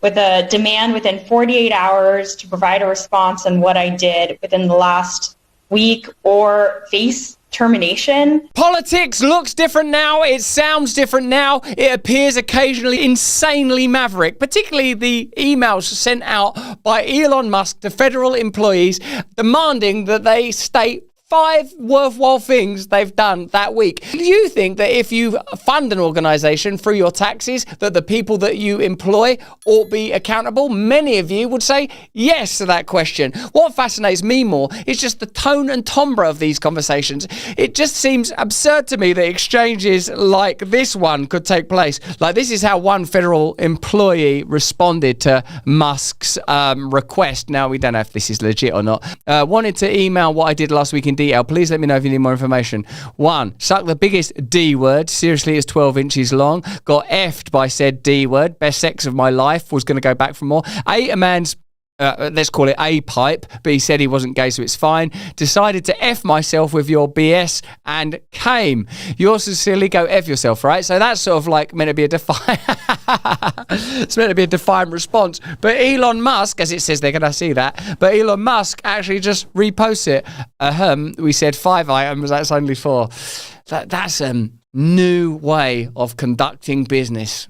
with a demand within 48 hours to provide a response on what I did within the last week or face termination. Politics looks different now. It sounds different now. It appears occasionally insanely maverick, particularly the emails sent out by Elon Musk to federal employees demanding that they state 5 worthwhile things they've done that week. Do you think that if you fund an organisation through your taxes, that the people that you employ ought be accountable? Many of you would say yes to that question. What fascinates me more is just the tone and timbre of these conversations. It just seems absurd to me that exchanges like this one could take place. Like, this is how one federal employee responded to Musk's request. Now, we don't know if this is legit or not. Wanted to email what I did last week in detail. Please let me know if you need more information. 1. Suck the biggest D word. Seriously, it's 12 inches long. Got effed by said D word. Best sex of my life. Was going to go back for more. Ate a man's let's call it a pipe, but he said he wasn't gay, so it's fine. Decided to F myself with your BS and came. Yours sincerely, go F yourself, right? So that's sort of like meant to be a it's meant to be a defiant response. But Elon Musk, as it says there, can I see that? But Elon Musk actually just reposts it. We said 5 items, that's only 4. That's a new way of conducting business.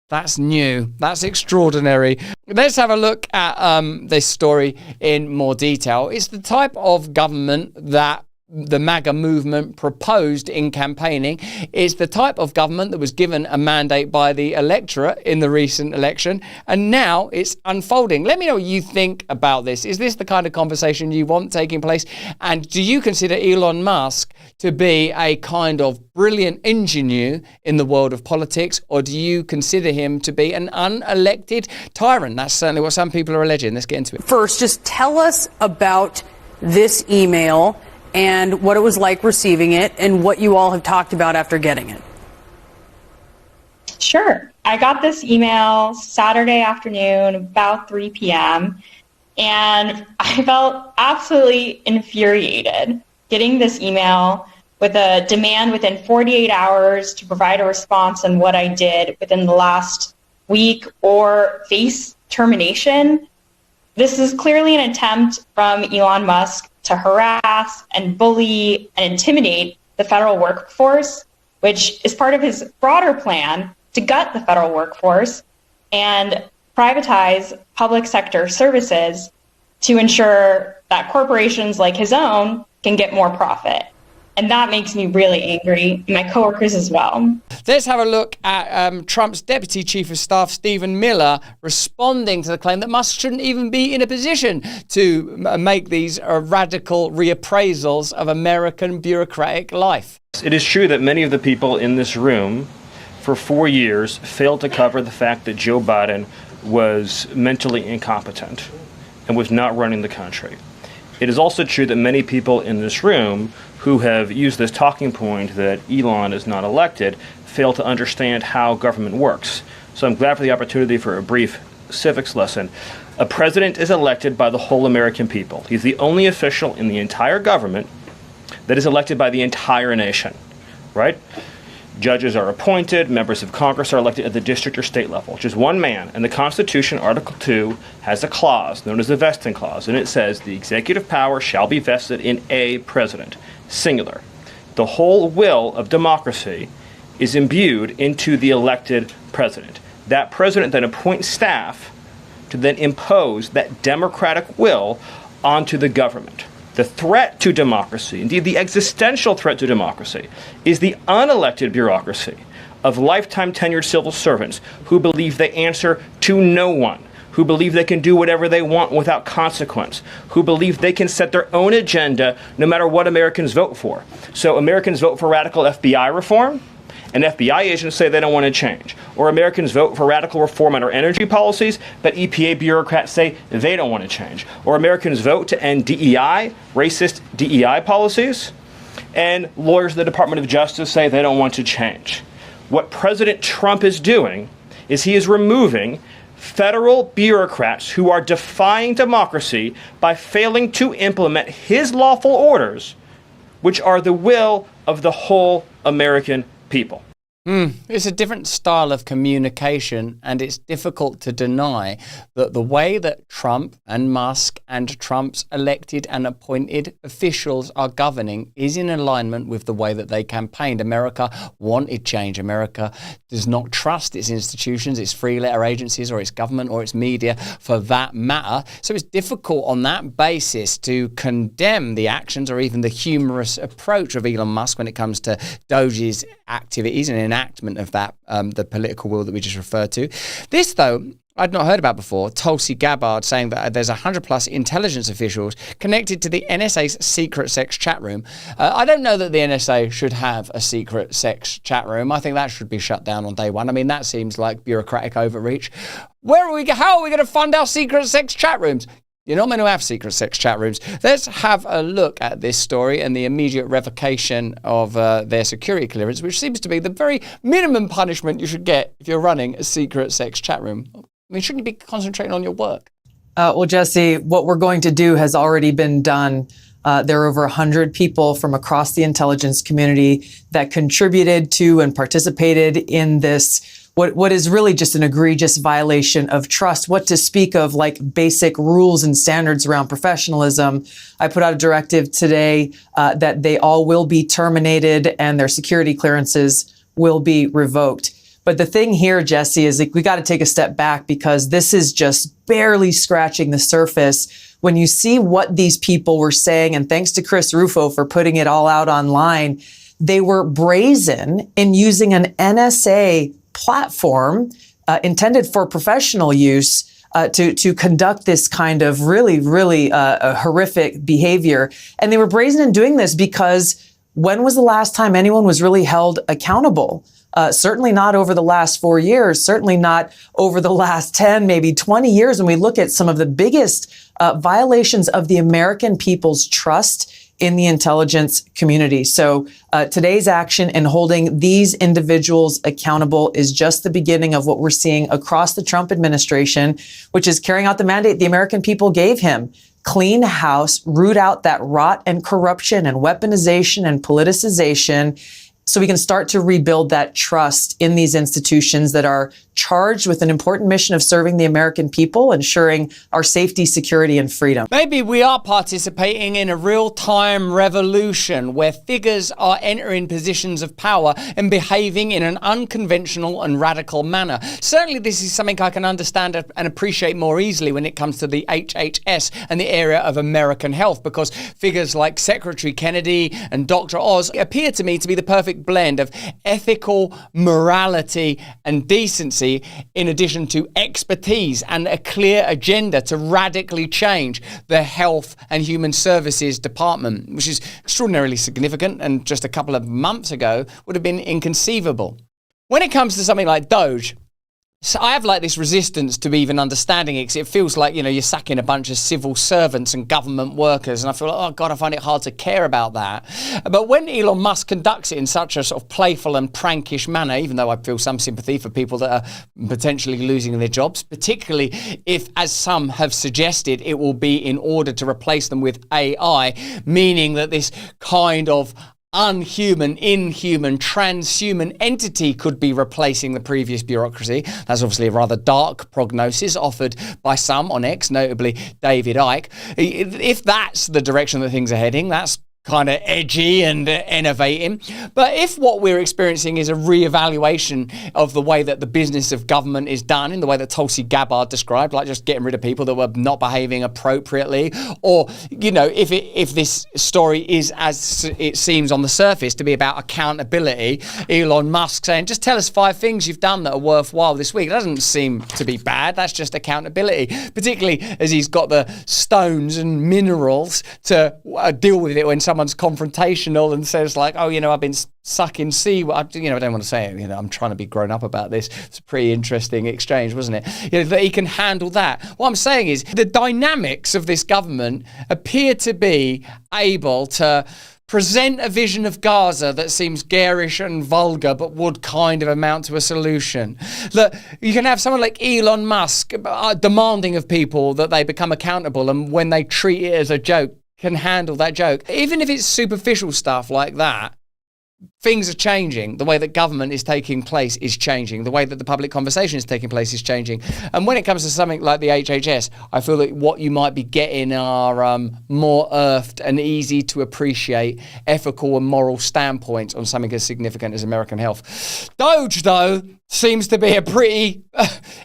That's new. That's extraordinary. Let's have a look at this story in more detail. It's the type of government that the MAGA movement proposed in campaigning. It's the type of government that was given a mandate by the electorate in the recent election, and now it's unfolding. Let me know what you think about this. Is this the kind of conversation you want taking place? And do you consider Elon Musk to be a kind of brilliant ingenue in the world of politics, or do you consider him to be an unelected tyrant? That's certainly what some people are alleging. Let's get into it. First, just tell us about this email and what it was like receiving it and what you all have talked about after getting it. Sure. I got this email Saturday afternoon, about 3 p.m., and I felt absolutely infuriated getting this email with a demand within 48 hours to provide a response on what I did within the last week or face termination. This is clearly an attempt from Elon Musk to harass and bully and intimidate the federal workforce, which is part of his broader plan to gut the federal workforce and privatize public sector services to ensure that corporations like his own can get more profit. And that makes me really angry, and my coworkers as well. Let's have a look at Trump's Deputy Chief of Staff, Stephen Miller, responding to the claim that Musk shouldn't even be in a position to make these radical reappraisals of American bureaucratic life. It is true that many of the people in this room for 4 years failed to cover the fact that Joe Biden was mentally incompetent and was not running the country. It is also true that many people in this room who have used this talking point that Elon is not elected fail to understand how government works. So I'm glad for the opportunity for a brief civics lesson. A president is elected by the whole American people. He's the only official in the entire government that is elected by the entire nation, right? Judges are appointed, members of Congress are elected at the district or state level, just one man. And the Constitution, Article 2, has a clause known as the vesting clause, and it says the executive power shall be vested in a president, singular. The whole will of democracy is imbued into the elected president. That president then appoints staff to then impose that democratic will onto the government. The threat to democracy, indeed the existential threat to democracy, is the unelected bureaucracy of lifetime tenured civil servants who believe they answer to no one, who believe they can do whatever they want without consequence, who believe they can set their own agenda no matter what Americans vote for. So Americans vote for radical FBI reform, and FBI agents say they don't want to change. Or Americans vote for radical reform on our energy policies, but EPA bureaucrats say they don't want to change. Or Americans vote to end DEI, racist DEI policies, and lawyers of the Department of Justice say they don't want to change. What President Trump is doing is he is removing federal bureaucrats who are defying democracy by failing to implement his lawful orders, which are the will of the whole American people. It's a different style of communication, and it's difficult to deny that the way that Trump and Musk and Trump's elected and appointed officials are governing is in alignment with the way that they campaigned. America wanted change. America does not trust its institutions, its three-letter agencies, or its government, or its media, for that matter. So it's difficult on that basis to condemn the actions or even the humorous approach of Elon Musk when it comes to Doge's activities and enactment of that, the political will that we just referred to. This, though, I'd not heard about before. Tulsi Gabbard saying that there's 100 plus intelligence officials connected to the NSA's secret sex chat room. I don't know that the NSA should have a secret sex chat room. I think that should be shut down on day one. I mean, that seems like bureaucratic overreach. How are we going to fund our secret sex chat rooms? You're not meant to have secret sex chat rooms. Let's have a look at this story and the immediate revocation of their security clearance, which seems to be the very minimum punishment you should get if you're running a secret sex chat room. I mean, shouldn't you be concentrating on your work? Well, Jesse, what we're going to do has already been done. There are over 100 people from across the intelligence community that contributed to and participated in this what is really just an egregious violation of trust, what to speak of like basic rules and standards around professionalism. I put out a directive today that they all will be terminated and their security clearances will be revoked. But the thing here, Jesse, is like we got to take a step back because this is just barely scratching the surface. When you see what these people were saying, and thanks to Chris Rufo for putting it all out online, they were brazen in using an NSA platform intended for professional use to conduct this kind of really horrific behavior. And they were brazen in doing this because when was the last time anyone was really held accountable? Certainly not over the last 4 years, certainly not over the last 10, maybe 20 years. When we look at some of the biggest violations of the American people's trust in the intelligence community. So today's action in holding these individuals accountable is just the beginning of what we're seeing across the Trump administration, which is carrying out the mandate the American people gave him. Clean house, root out that rot and corruption and weaponization and politicization, so we can start to rebuild that trust in these institutions that are charged with an important mission of serving the American people, ensuring our safety, security, and freedom. Maybe we are participating in a real-time revolution where figures are entering positions of power and behaving in an unconventional and radical manner. Certainly this is something I can understand and appreciate more easily when it comes to the HHS and the area of American health, because figures like Secretary Kennedy and Dr. Oz appear to me to be the perfect blend of ethical morality and decency, in addition to expertise and a clear agenda to radically change the Health and Human Services Department, which is extraordinarily significant and just a couple of months ago would have been inconceivable. When it comes to something like Doge, so I have like this resistance to even understanding it, because it feels like, you know, you're sacking a bunch of civil servants and government workers, and I feel like, oh God, I find it hard to care about that. But when Elon Musk conducts it in such a sort of playful and prankish manner, even though I feel some sympathy for people that are potentially losing their jobs, particularly if, as some have suggested, it will be in order to replace them with AI, meaning that this kind of unhuman, inhuman, transhuman entity could be replacing the previous bureaucracy. That's obviously a rather dark prognosis offered by some on X, notably David Icke. If that's the direction that things are heading, that's kind of edgy and innovating. But if what we're experiencing is a re-evaluation of the way that the business of government is done, in the way that Tulsi Gabbard described, like just getting rid of people that were not behaving appropriately, or, you know, if this story is, as it seems on the surface, to be about accountability, Elon Musk saying, just tell us 5 things you've done that are worthwhile this week. It doesn't seem to be bad. That's just accountability, particularly as he's got the stones and minerals to deal with it when someone's confrontational and says like, oh, you know, I've been sucking sea. I don't want to say it. You know, I'm trying to be grown up about this. It's a pretty interesting exchange, wasn't it? You know, that he can handle that. What I'm saying is the dynamics of this government appear to be able to present a vision of Gaza that seems garish and vulgar, but would kind of amount to a solution. Look, you can have someone like Elon Musk demanding of people that they become accountable, and when they treat it as a joke, can handle that joke. Even if it's superficial stuff like that, things are changing. The way that government is taking place is changing. The way that the public conversation is taking place is changing. And when it comes to something like the HHS, I feel that what you might be getting are more earthed and easy to appreciate ethical and moral standpoints on something as significant as American health. Doge, though, seems to be a pretty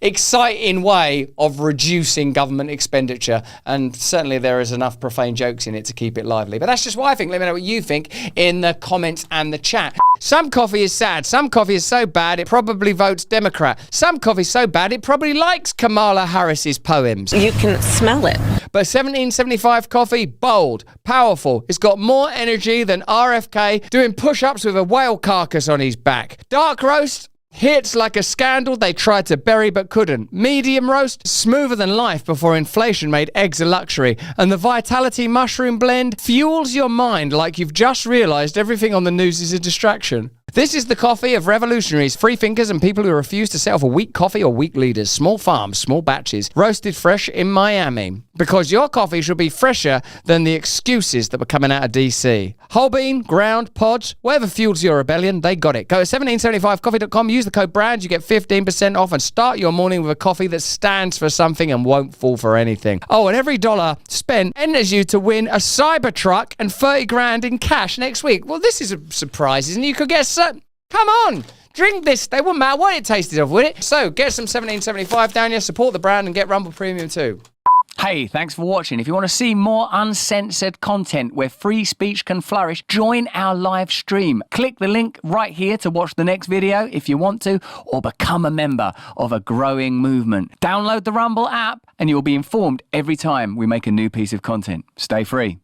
exciting way of reducing government expenditure, and certainly there is enough profane jokes in it to keep it lively. But that's just what I think. Let me know what you think in the comments and the chat. Some coffee is sad. Some coffee is so bad it probably votes Democrat. Some coffee is so bad it probably likes Kamala Harris's poems. You can smell it. But 1775 coffee, bold, powerful. It's got more energy than RFK doing push-ups with a whale carcass on his back. Dark roast, hits like a scandal they tried to bury but couldn't. Medium roast, smoother than life before inflation made eggs a luxury. And the Vitality Mushroom Blend fuels your mind like you've just realised everything on the news is a distraction. This is the coffee of revolutionaries, free thinkers, and people who refuse to settle for weak coffee or weak leaders. Small farms, small batches, roasted fresh in Miami. Because your coffee should be fresher than the excuses that were coming out of DC. Whole bean, ground, pods, whatever fuels your rebellion, they got it. Go to 1775coffee.com, use the code BRAND, you get 15% off, and start your morning with a coffee that stands for something and won't fall for anything. Oh, and every dollar spent enters you to win a Cybertruck and 30 grand in cash next week. Well, this is a surprise, isn't it? You could get come on, drink this. They wouldn't matter what it tasted of, would it? So get some 1775 down here, support the brand, and get Rumble Premium too. Hey, thanks for watching. If you want to see more uncensored content where free speech can flourish, join our live stream. Click the link right here to watch the next video if you want to, or become a member of a growing movement. Download the Rumble app and you'll be informed every time we make a new piece of content. Stay free.